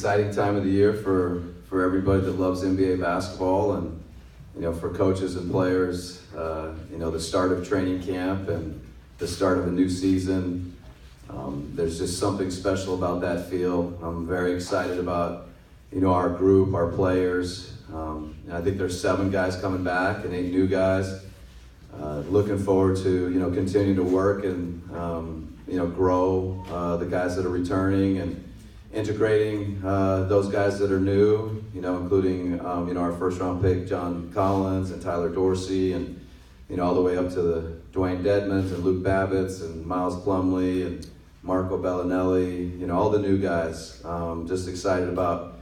exciting time of the year for everybody that loves NBA basketball, and for coaches and players. The start of training camp and the start of a new season. There's just something special about that feel. I'm very excited about our group, our players. And I think there's 7 guys coming back and 8 new guys. Looking forward to continuing to work and grow the guys that are returning and integrating those guys that are new, including our first round pick John Collins and Tyler Dorsey, and all the way up to the Dwayne Dedmons and Luke Babbitts and Miles Plumlee and Marco Bellinelli, all the new guys. Just excited about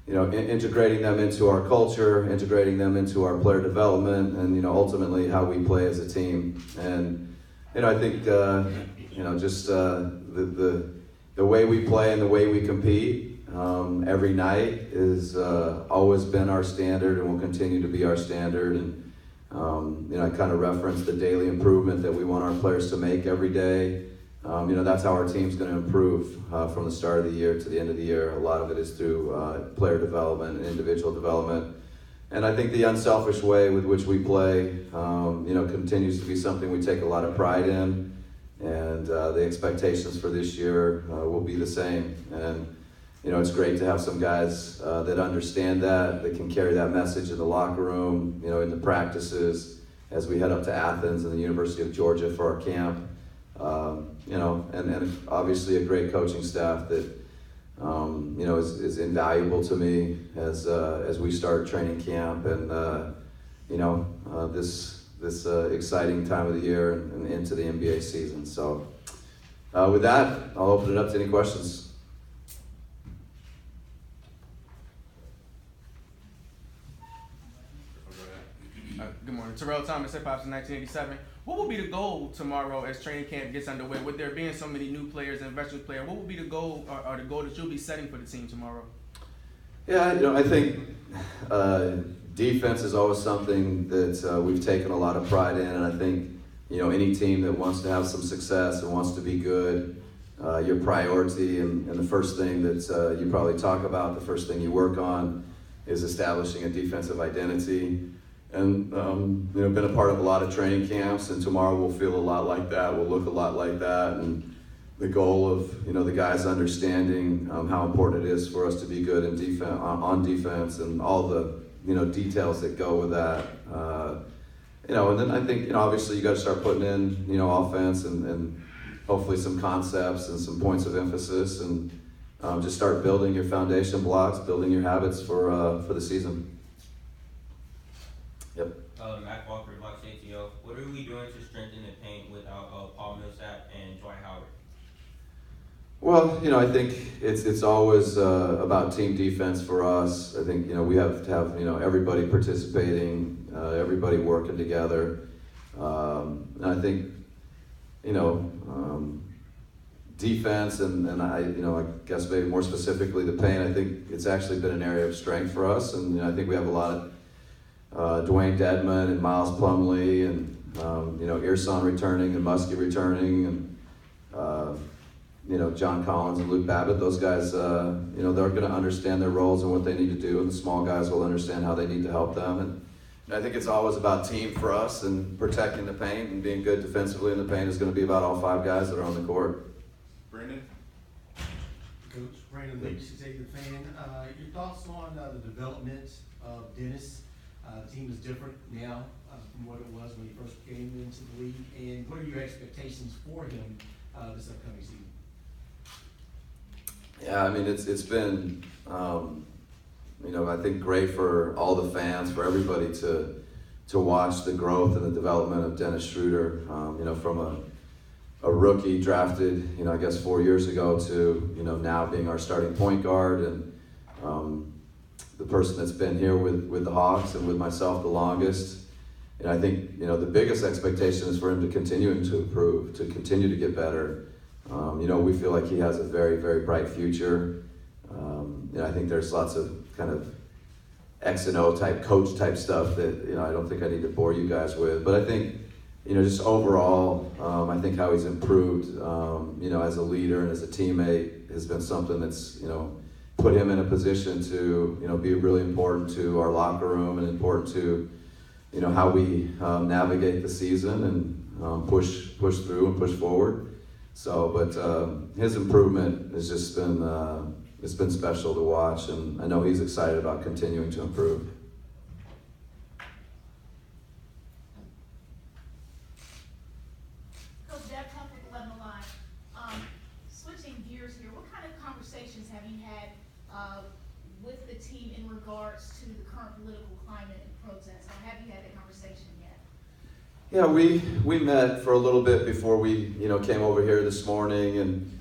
integrating them into our culture, integrating them into our player development, and ultimately how we play as a team. And I think just the way we play and the way we compete every night is always been our standard and will continue to be our standard. And I kind of referenced the daily improvement that we want our players to make every day. That's how our team's going to improve from the start of the year to the end of the year. A lot of it is through player development and individual development. And I think the unselfish way with which we play, continues to be something we take a lot of pride in. And the expectations for this year will be the same. And it's great to have some guys that understand that can carry that message in the locker room, in the practices as we head up to Athens and the University of Georgia for our camp. And obviously a great coaching staff that is invaluable to me as we start training camp and this exciting time of the year and into the NBA season. So with that, I'll open it up to any questions. Good morning. Terrell Thomas, Hip Hop since 1987. What will be the goal tomorrow as training camp gets underway? With there being so many new players and veteran players, what will be the goal or the goal that you'll be setting for the team tomorrow? Yeah, I think defense is always something that we've taken a lot of pride in, and I think any team that wants to have some success and wants to be good, your priority and the first thing that you probably talk about, the first thing you work on is establishing a defensive identity. And been a part of a lot of training camps, and tomorrow will feel a lot like that, will look a lot like that, and the goal of the guys understanding how important it is for us to be good in defense, on defense, and all the details that go with that. And then I think obviously you got to start putting in offense and hopefully some concepts and some points of emphasis, and just start building your foundation blocks, building your habits for the season. Yep. Mac Walker, Box ATO. What are we doing to strengthen the paint without Paul Millsap and Dwight Howard? Well, I think it's always about team defense for us. I think we have to have everybody participating, everybody working together, and I think defense and I guess maybe more specifically the paint. I think it's actually been an area of strength for us, and I think we have a lot of Dwayne Dedmon and Miles Plumlee and Earson returning and Muskie returning and John Collins and Luke Babbitt. Those guys, they're going to understand their roles and what they need to do, and the small guys will understand how they need to help them. And I think it's always about team for us, and protecting the paint and being good defensively in the paint is going to be about all 5 guys that are on the court. Brandon? Coach Brandon Leach, Xavier fan. Your thoughts on the development of Dennis? The team is different now from what it was when he first came into the league. And what are your expectations for him this upcoming season? Yeah, I mean, it's been, I think great for all the fans, for everybody to watch the growth and the development of Dennis Schroeder, from a rookie drafted, I guess 4 years ago to, now being our starting point guard, and the person that's been here with the Hawks and with myself the longest. And I think, the biggest expectation is for him to continue to improve, to continue to get better. We feel like he has a very, very bright future. I think there's lots of kind of X and O type, coach type stuff that, I don't think I need to bore you guys with. But I think, just overall, I think how he's improved, as a leader and as a teammate has been something that's, put him in a position to, be really important to our locker room and important to, how we navigate the season and push through and push forward. So, but his improvement has just been, it's been special to watch, and I know he's excited about continuing to improve. Coach Deb Tuck with 11 Alive. Switching gears here, what kind of conversations have you had with the team in regards to the current political climate and protests? Or have you had that conversation yet? Yeah, we met for a little bit before we, came over here this morning, and,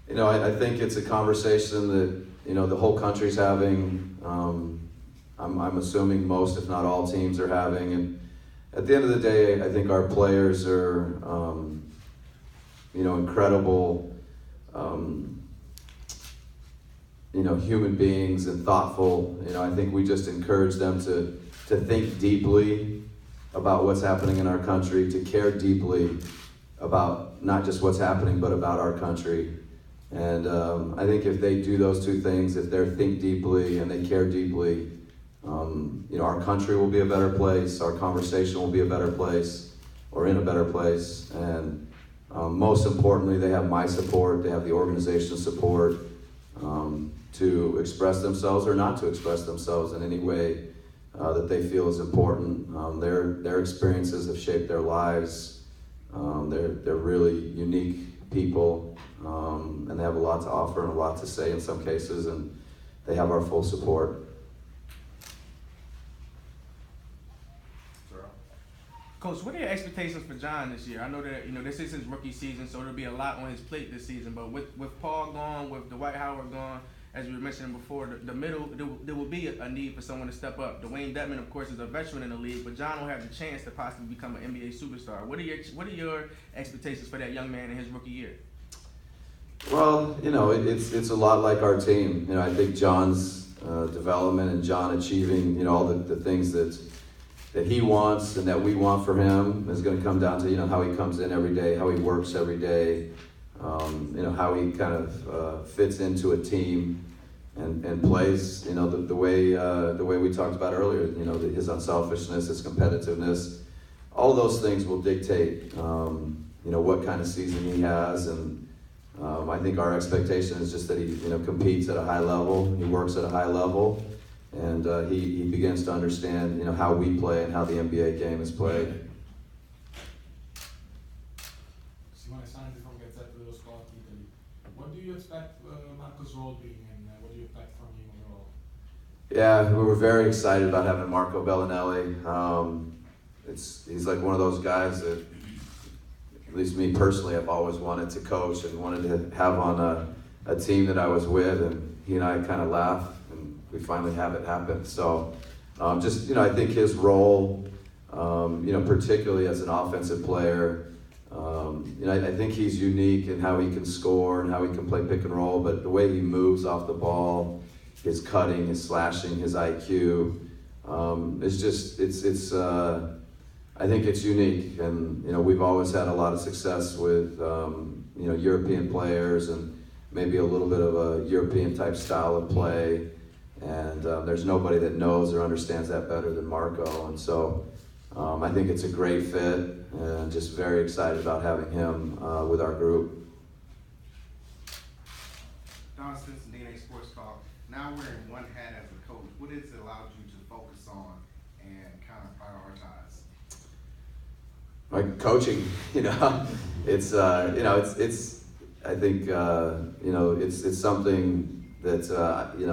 I think it's a conversation that, the whole country's having. I'm assuming most, if not all, teams are having, and at the end of the day, I think our players are, incredible, human beings and thoughtful. I think we just encourage them to think deeply about what's happening in our country, to care deeply about not just what's happening, but about our country. And I think if they do those two things, if they think deeply and they care deeply, our country will be a better place, our conversation will be a better place, or in a better place. And most importantly, they have my support, they have the organization's support to express themselves or not to express themselves in any way that they feel is important. Their experiences have shaped their lives. They're really unique people, and they have a lot to offer and a lot to say in some cases, and they have our full support. Coach, what are your expectations for John this year? I know that this is his rookie season, so there'll be a lot on his plate this season. But with Paul gone, with Dwight Howard gone, as we were mentioning before, the middle there will be a need for someone to step up. Dwayne Dedman, of course, is a veteran in the league, but John will have the chance to possibly become an NBA superstar. What are your expectations for that young man in his rookie year? Well, it's a lot like our team. I think John's development and John achieving, all the things that he wants and that we want for him is going to come down to, how he comes in every day, how he works every day, how he kind of fits into a team and plays, the way we talked about earlier, his unselfishness, his competitiveness. All those things will dictate, what kind of season he has. And I think our expectation is just that he, competes at a high level, he works at a high level, and he begins to understand, how we play and how the NBA game is played. What do you expect Marco's role being, and what do you expect from him overall? Yeah, we were very excited about having Marco Bellinelli. He's like one of those guys that, at least me personally, I've always wanted to coach and wanted to have on a team that I was with, and he and I kind of laughed, and we finally have it happen. So I think his role, particularly as an offensive player, I think he's unique in how he can score and how he can play pick and roll, but the way he moves off the ball, his cutting, his slashing, his IQ, I think it's unique. And, we've always had a lot of success with, European players and maybe a little bit of a European type style of play. And there's nobody that knows or understands that better than Marco. And so I think it's a great fit, and just very excited about having him with our group. Don Stinson, DNA Sports Talk. Now wearing one hat as a coach, what has it allowed you to focus on and kind of prioritize? Like coaching, it's I think it's something that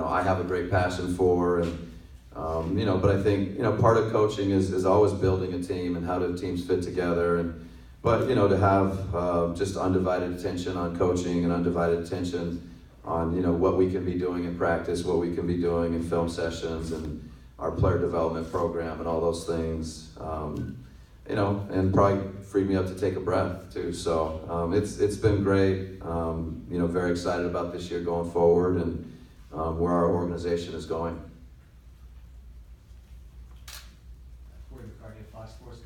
I have a great passion for, and but I think part of coaching is always building a team and how do teams fit together, but to have just undivided attention on coaching and undivided attention on what we can be doing in practice, what we can be doing in film sessions and our player development program and all those things, and probably freed me up to take a breath too. So it's been great. Very excited about this year going forward and where our organization is going.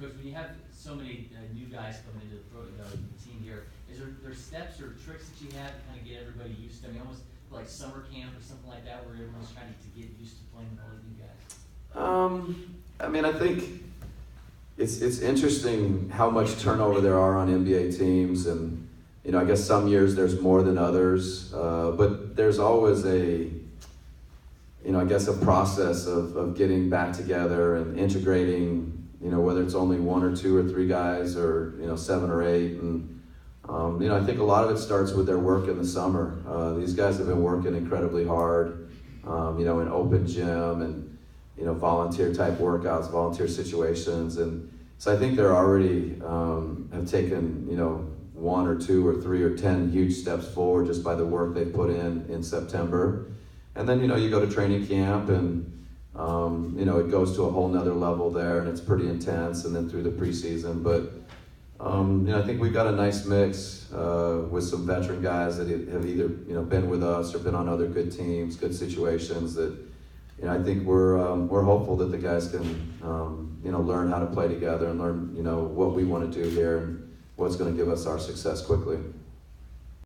Coach, when you have so many new guys coming into the team here, is there steps or tricks that you have to kind of get everybody used to? I mean, almost like summer camp or something like that, where everyone's trying to get used to playing with all the new guys? I mean, I think it's interesting how much turnover there are on NBA teams, and you know, I guess some years there's more than others, but there's always a, you know, I guess a process of getting back together and integrating, you know, whether it's only one or two or three guys or, you know, 7 or 8. And, you know, I think a lot of it starts with their work in the summer. These guys have been working incredibly hard, you know, in open gym and, you know, volunteer type workouts, volunteer situations. And so I think they're already have taken, you know, 1 or 2 or 3 or 10 huge steps forward just by the work they've put in September. And then, you know, you go to training camp and, you know, it goes to a whole nother level there and it's pretty intense, and then through the preseason. But, you know, I think we've got a nice mix with some veteran guys that have either, you know, been with us or been on other good teams, good situations that, you know, I think we're hopeful that the guys can, you know, learn how to play together and learn, you know, what we want to do here and what's going to give us our success quickly.